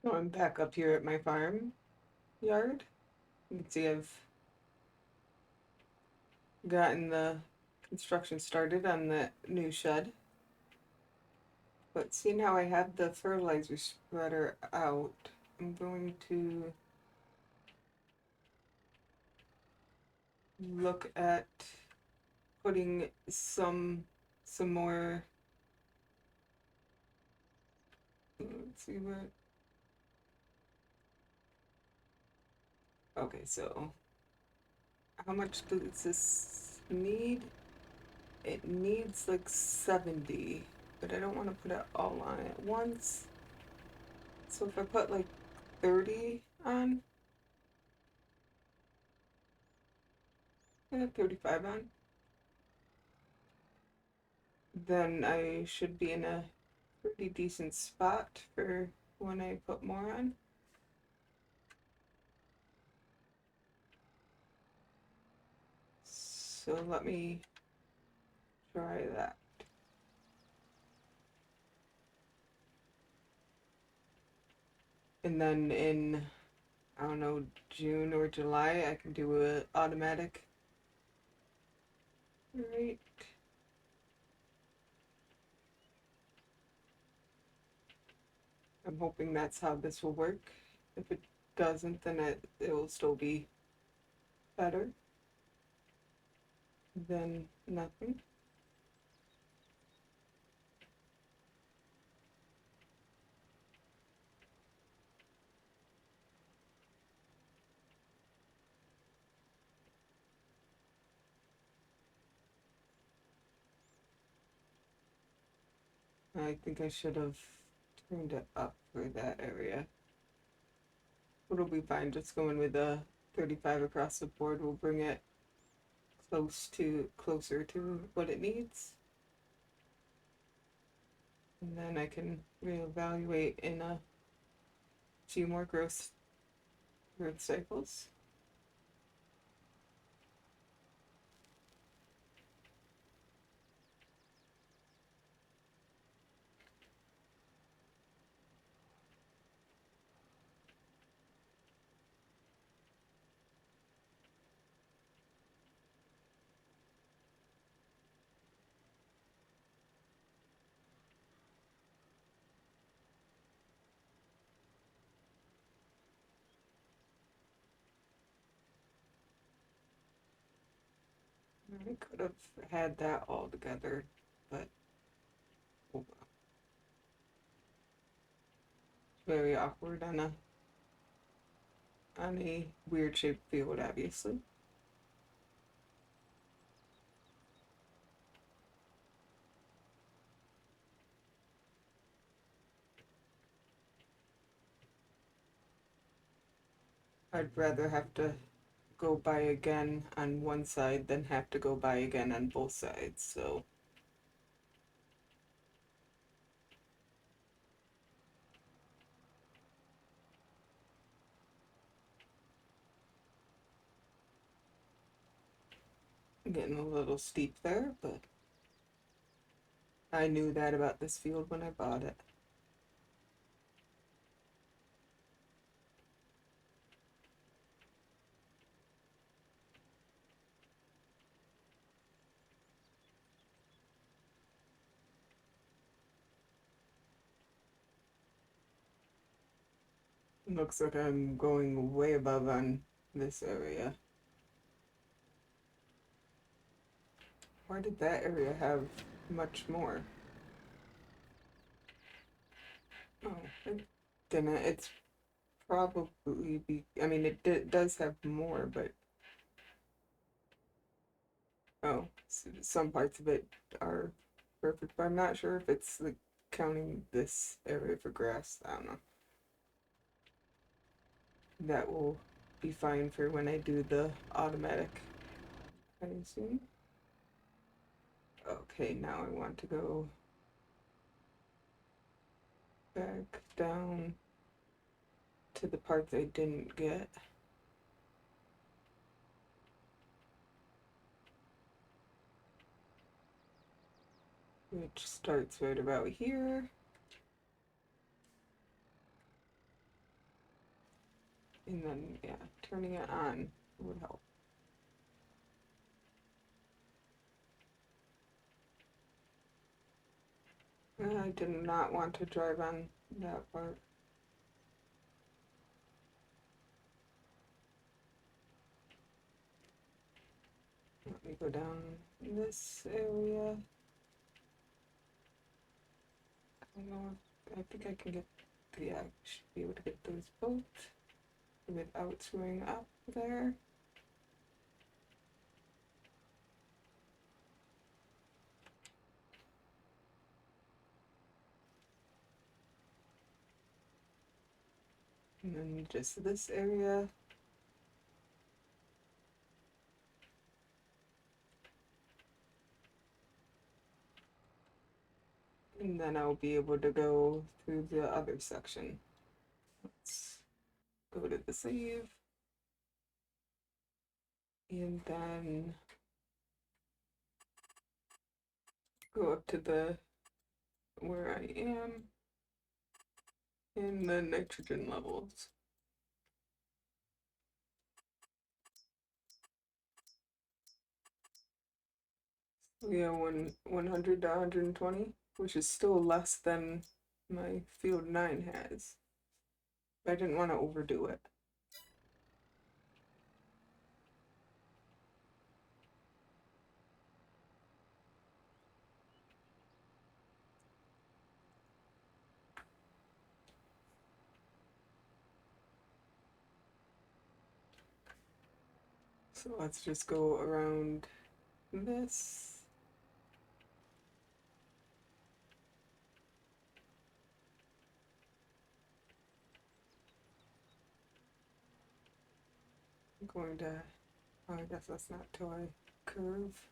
So I'm back up here at my farm yard. You can see I've gotten the construction started on the new shed. But seeing how I have the fertilizer spreader out, I'm going to look at putting some more. Let's see what. Okay, so how much does this need? It needs like 70, but I don't want to put it all on at once. So if I put like 30 on, 35 on, then I should be in a pretty decent spot for when I put more on. So let me try that. And then in, I don't know, June or July, I can do a automatic. Right. I'm hoping that's how this will work. If it doesn't, then it will still be better than nothing. I think I should have turned it up for that area. It'll be fine. Just going with a 35 across the board will bring it closer to what it needs. And then I can reevaluate in a few more growth cycles. I could have had that all together, but oh well. Very awkward on a weird shaped field, obviously. I'd rather have to go by again on one side than have to go by again on both sides. So getting a little steep there, but I knew that about this field when I bought it. Looks like I'm going way above on this area. Why did that area have much more? Oh, it didn't. It's probably I mean, does have more, but oh, some parts of it are perfect. But I'm not sure if it's like counting this area for grass. I don't know. That will be fine for when I do the automatic, I assume. Okay, now I want to go back down to the parts I didn't get. Which starts right about here. And then, yeah, turning it on would help. I did not want to drive on that part. Let me go down this area. I don't know if, I think I can get, yeah, I should be able to get those both without screwing up there. And then just this area. And then I'll be able to go through the other section. Let's go to the save. And then go up to the where I am and the nitrogen levels. Yeah, 100 to 120, which is still less than my field 9 has. But I didn't want to overdo it. So let's just go around this. I'm going to, oh, I guess that's not till I curve.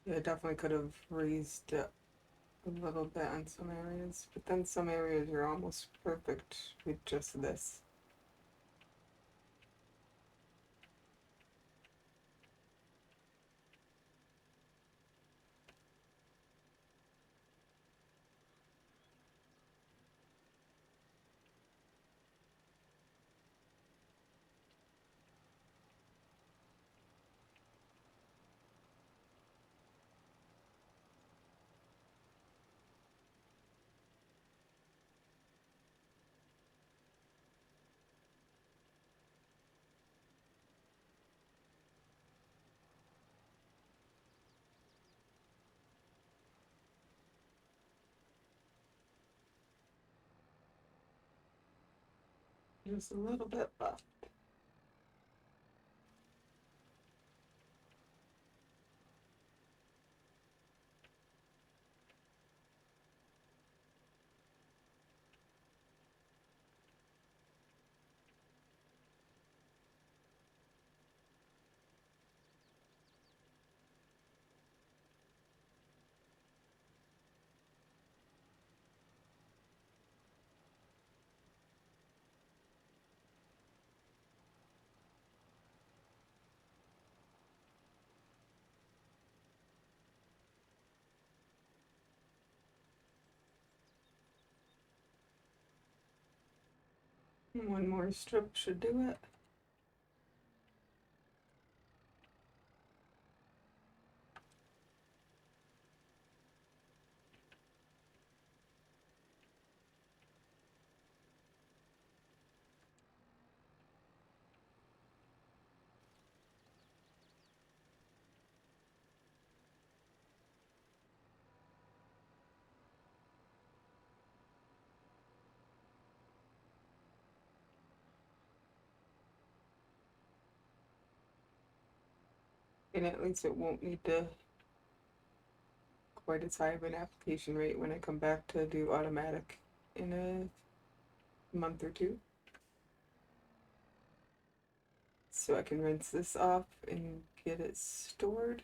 Yeah, I definitely could have raised it a little bit on some areas, but then some areas are almost perfect with just this. Just a little bit left. One more strip should do it. And at least it won't need to quite as high of an application rate when I come back to do automatic in a month or two. So I can rinse this off and get it stored.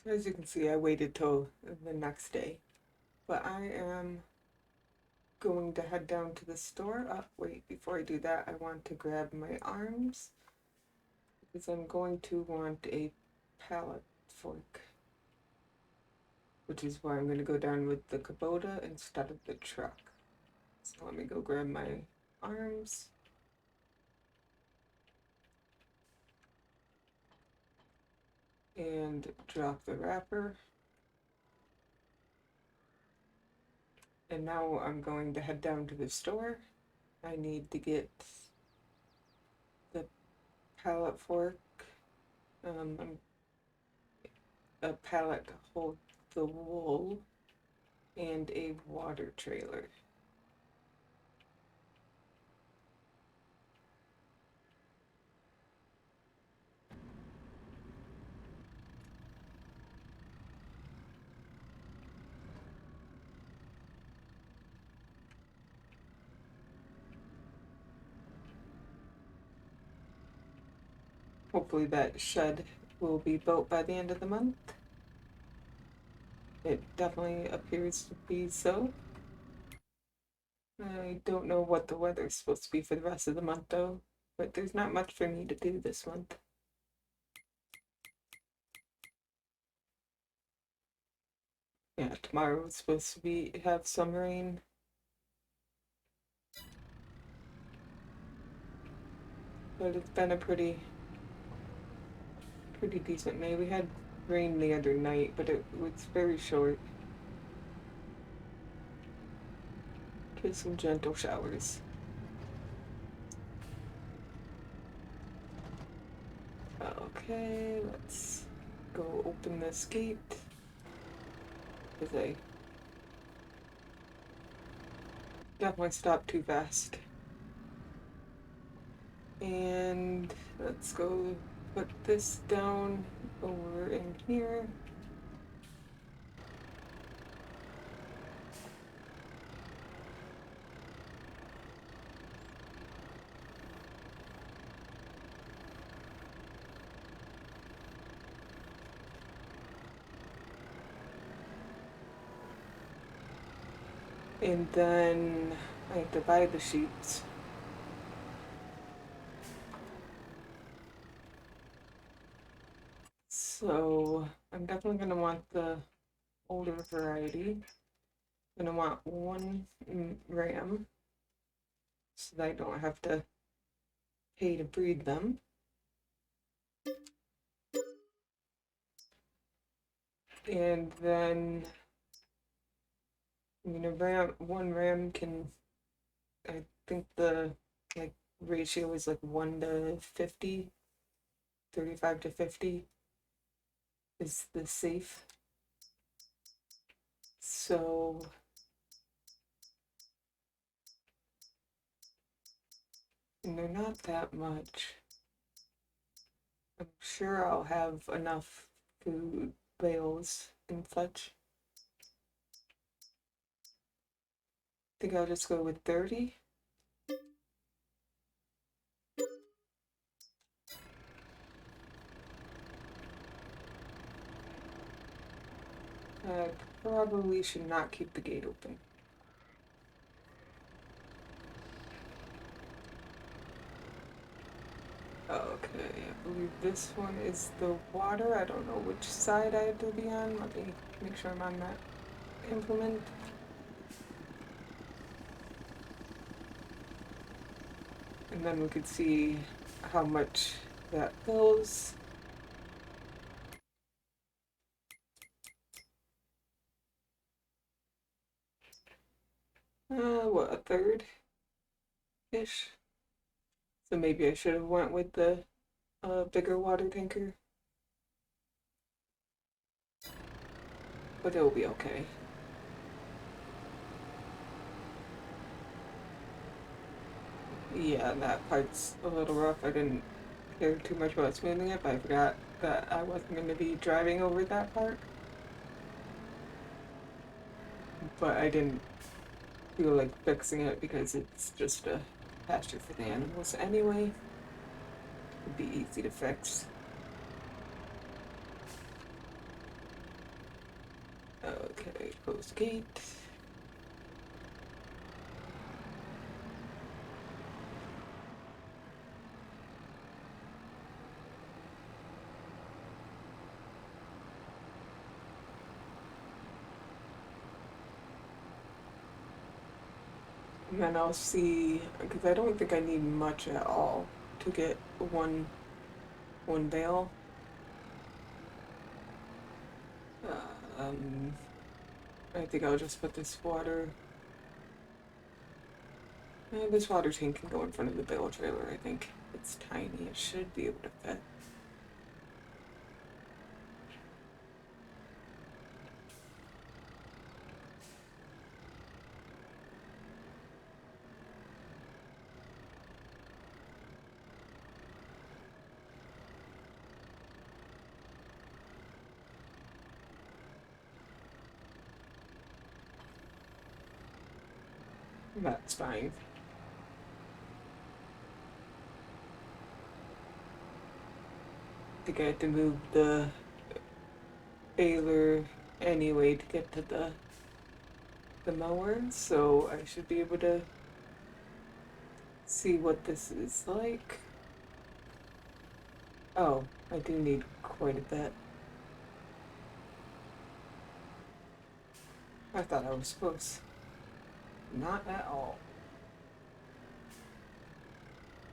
As you can see, I waited till the next day. But I am going to head down to the store. Wait, before I do that, I want to grab my arms because I'm going to want a pallet fork, which is why I'm going to go down with the Kubota instead of the truck. So let me go grab my arms. And drop the wrapper. And now I'm going to head down to the store. I need to get the pallet fork, a pallet to hold the wool, and a water trailer. Hopefully that shed will be built by the end of the month. It definitely appears to be so. I don't know what the weather's supposed to be for the rest of the month though, but there's not much for me to do this month. Yeah, tomorrow is supposed to have some rain. But it's been a pretty decent May. We had rain the other night, but it was very short. Just some gentle showers. Okay, let's go open this gate. Because I definitely stopped too fast. And let's go put this down over in here. And then I have to buy the sheets. So I'm definitely gonna want the older variety. I'm gonna want one ram so that I don't have to pay to breed them. And then one ram can, I think the like ratio is like 1 to 50, 35 to 50 is the safe. So and they're not that much. I'm sure I'll have enough food bales and such. I think I'll just go with 30. I probably should not keep the gate open. Okay, I believe this one is the water. I don't know which side I have to be on. Let me make sure I'm on that implement. And then we could see how much that fills. What, a third-ish? So maybe I should have went with the bigger water tanker. But it'll be okay. Yeah, that part's a little rough. I didn't care too much about smoothing it, but I forgot that I wasn't going to be driving over that part. But I didn't feel like fixing it because it's just a pasture for the animals anyway. It'd be easy to fix. Close gate. And then I'll see, because I don't think I need much at all to get one bale. Um, I think I'll just put this water. This water tank can go in front of the bale trailer. I think it's tiny. It should be able to fit. That's fine. I think I had to move the baler anyway to get to the mower, so I should be able to see what this is like. Oh, I do need quite a bit. I thought I was supposed. Not at all.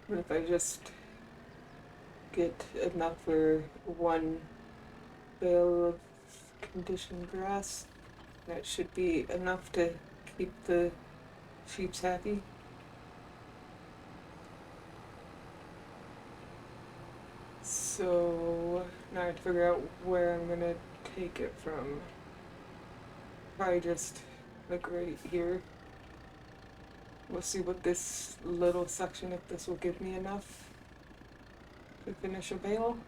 What if I just get enough for one bale of conditioned grass? That should be enough to keep the sheeps happy. So now I have to figure out where I'm gonna take it from. Probably just like right here. We'll see what this little section, if this will give me enough to finish a bale.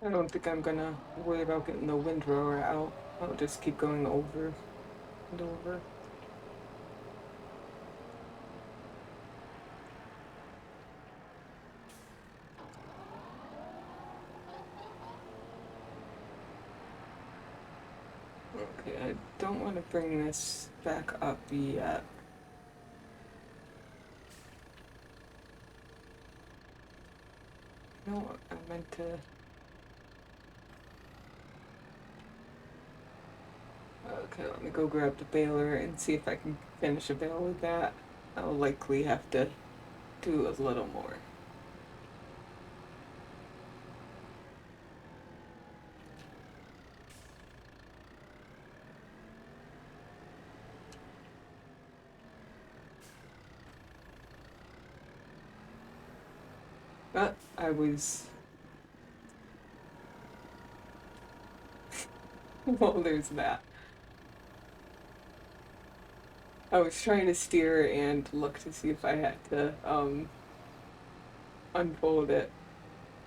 I don't think I'm gonna worry about getting the windrower out. I'll just keep going over and over. Okay, I don't want to bring this back up yet. No, I meant to. Okay, let me go grab the baler and see if I can finish a bale with that. I'll likely have to do a little more. But I was. Well, there's that. I was trying to steer and look to see if I had to unfold it,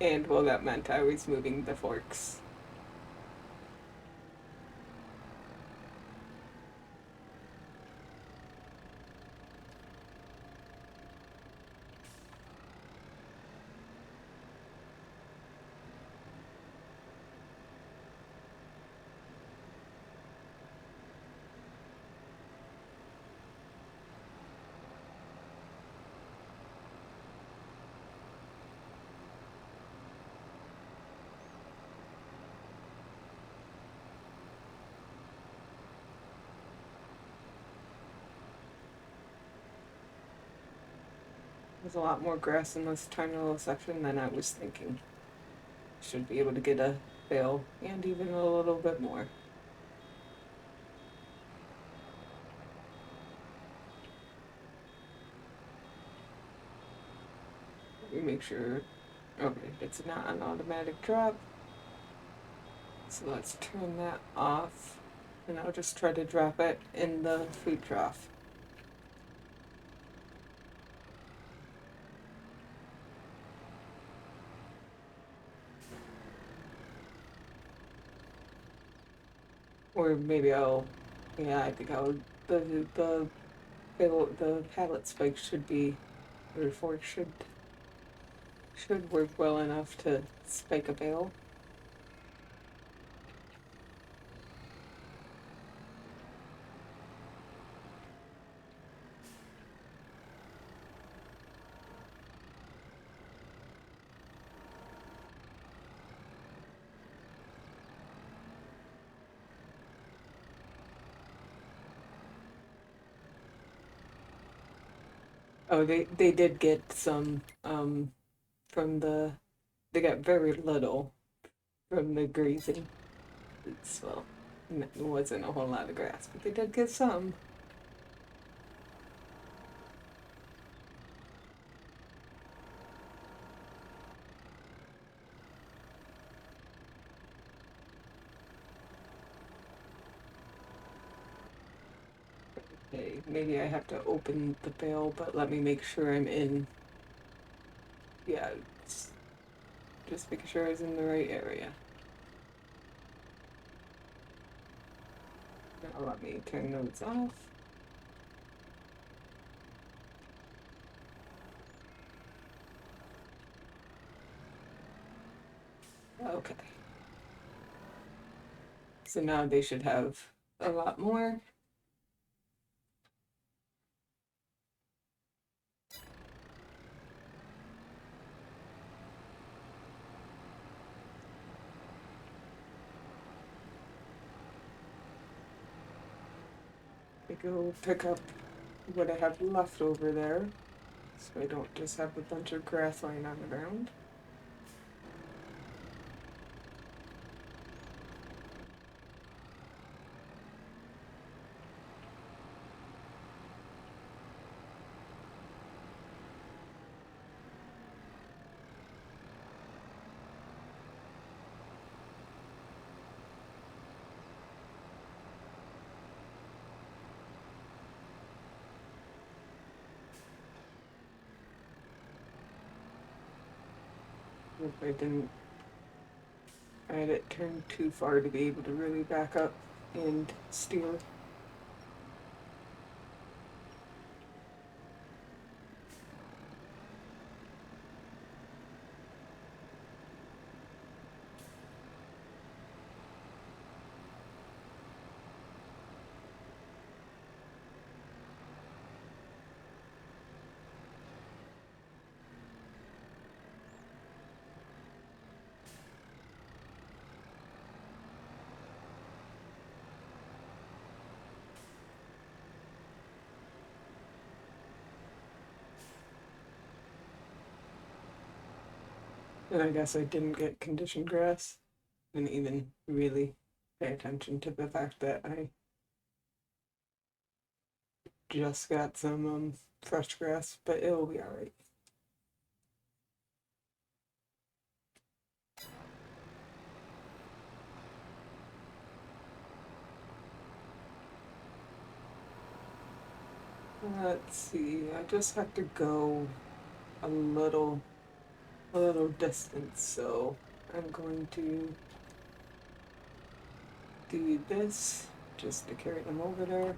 and well, that meant I was moving the forks. There's a lot more grass in this tiny little section than I was thinking. Should be able to get a bale and even a little bit more. Let me make sure. Okay, it's not an automatic drop. So let's turn that off. And I'll just try to drop it in the food trough. Or maybe yeah, I think the pallet spike should be, or fork should work well enough to spike a bale. Oh, they did get some from they got very little from the grazing. It's well, it wasn't a whole lot of grass, but they did get some. Okay, maybe I have to open the bale, but let me make sure I'm in. Yeah, just making sure I was in the right area. Now let me turn those off. Okay. So now they should have a lot more. I go pick up what I have left over there, so I don't just have a bunch of grass lying on the ground. If I didn't, I had it turned too far to be able to really back up and steer. And I guess I didn't get conditioned grass. Didn't even really pay attention to the fact that I just got some fresh grass, but it'll be alright. Let's see, I just have to go a little distance, so I'm going to do this just to carry them over there.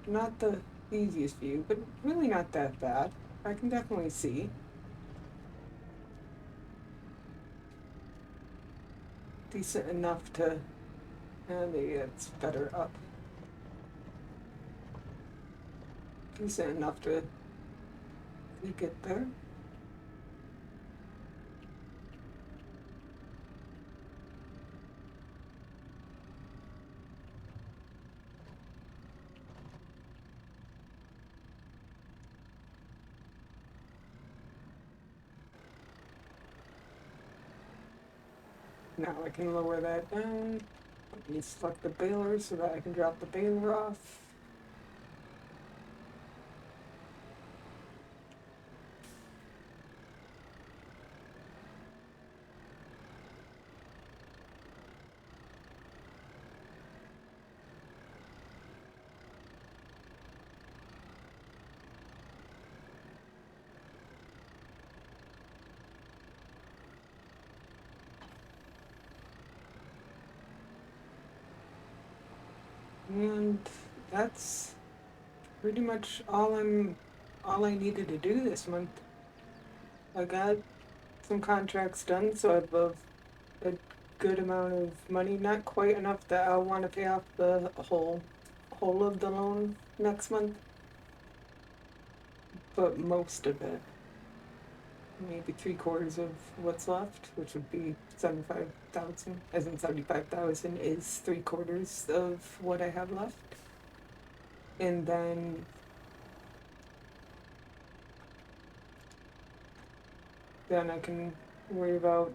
Not the easiest view, but really not that bad. I can definitely see. Decent enough to, maybe it's better up. Decent enough to get there. Now I can lower that down. Let me select the baler so that I can drop the baler off. And that's pretty much all I needed to do this month. I got some contracts done, so I have a good amount of money, not quite enough that I'll want to pay off the whole of the loan next month, but most of it. Maybe 3/4 of what's left, which would be 75,000, as in 75,000 is 3/4 of what I have left. And then I can worry about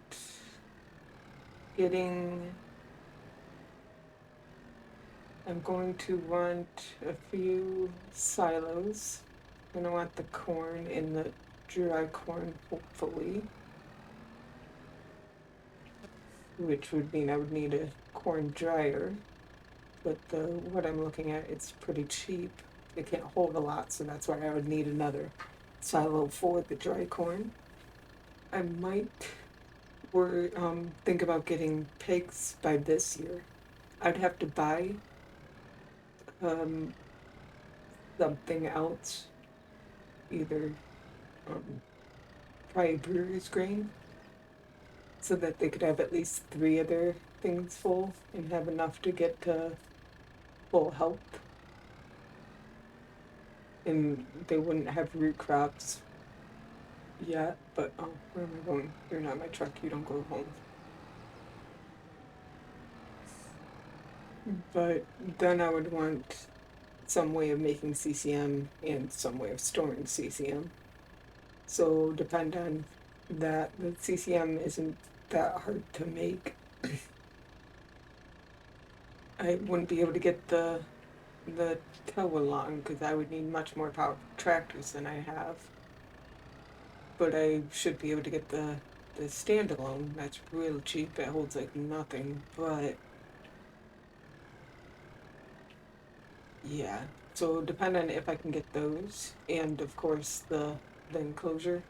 getting. I'm going to want a few silos. I'm gonna want the corn in the dry corn, hopefully. Which would mean I would need a corn dryer. But what I'm looking at, it's pretty cheap. It can't hold a lot, so that's why I would need another silo for the dry corn. I might think about getting pigs by this year. I'd have to buy um, something else, either probably brewer's grain, so that they could have at least 3 of their things full and have enough to get to full health. And they wouldn't have root crops yet, but oh, where am I going? You're not my truck, you don't go home. But then I would want some way of making CCM and some way of storing CCM. So depend on that. The CCM isn't that hard to make. I wouldn't be able to get the tow along because I would need much more power tractors than I have. But I should be able to get the standalone. That's real cheap. It holds like nothing. But yeah. So depend on if I can get those, and of course the enclosure.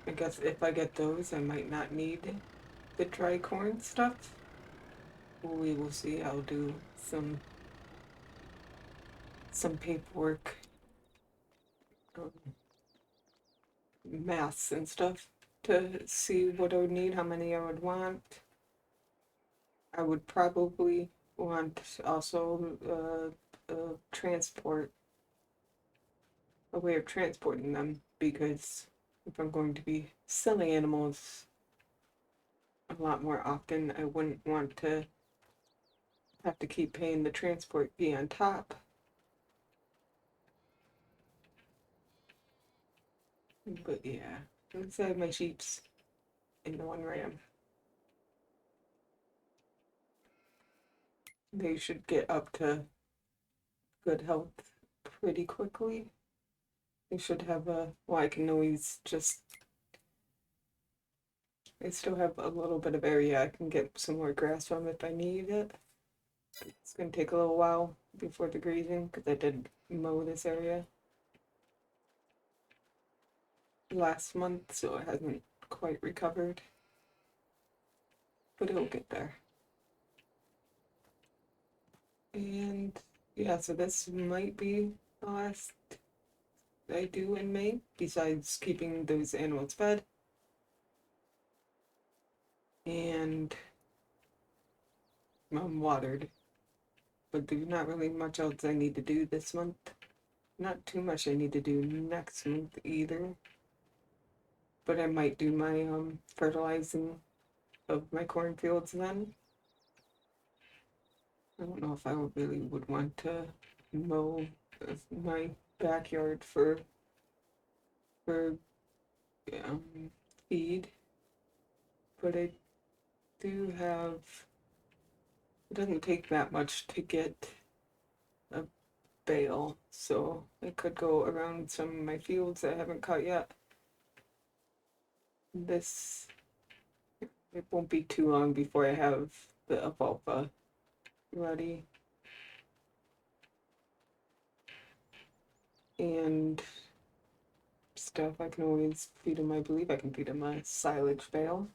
I guess if I get those, I might not need the dry corn stuff. We will see. I'll do some paperwork, um, maths and stuff to see what I would need, how many I would want. I would probably want also transport, a way of transporting them, because if I'm going to be selling animals a lot more often, I wouldn't want to have to keep paying the transport fee on top. But yeah, let's have my sheeps in the one ram. They should get up to good health pretty quickly. They should have well, I can always just, I still have a little bit of area I can get some more grass from if I need it. It's gonna take a little while before the grazing because I did mow this area last month, so it hasn't quite recovered. But it'll get there. And yeah, so this might be the last I do in May, besides keeping those animals fed. And watered. But there's not really much else I need to do this month. Not too much I need to do next month either. But I might do my fertilizing of my cornfields then. I don't know if I really would want to mow my backyard for feed, but I do have. It doesn't take that much to get a bale, so I could go around some of my fields that I haven't cut yet. This, it won't be too long before I have the alfalfa ready. And stuff I can always feed them. I believe I can feed them a silage bale.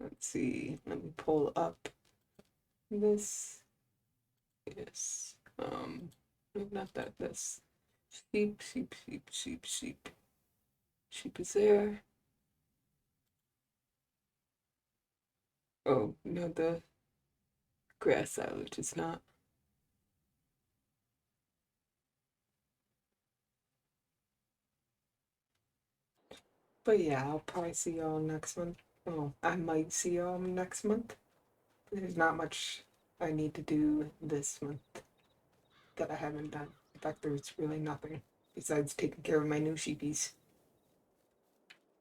Let's see, let me pull up this. Yes. Not that, this. Sheep, sheep, sheep, sheep, sheep. Sheep is there. Oh, no, the grass silage is not. But yeah, I'll probably see y'all next month. Oh, I might see y'all next month. There's not much I need to do this month that I haven't done. In fact, there's really nothing besides taking care of my new sheepies.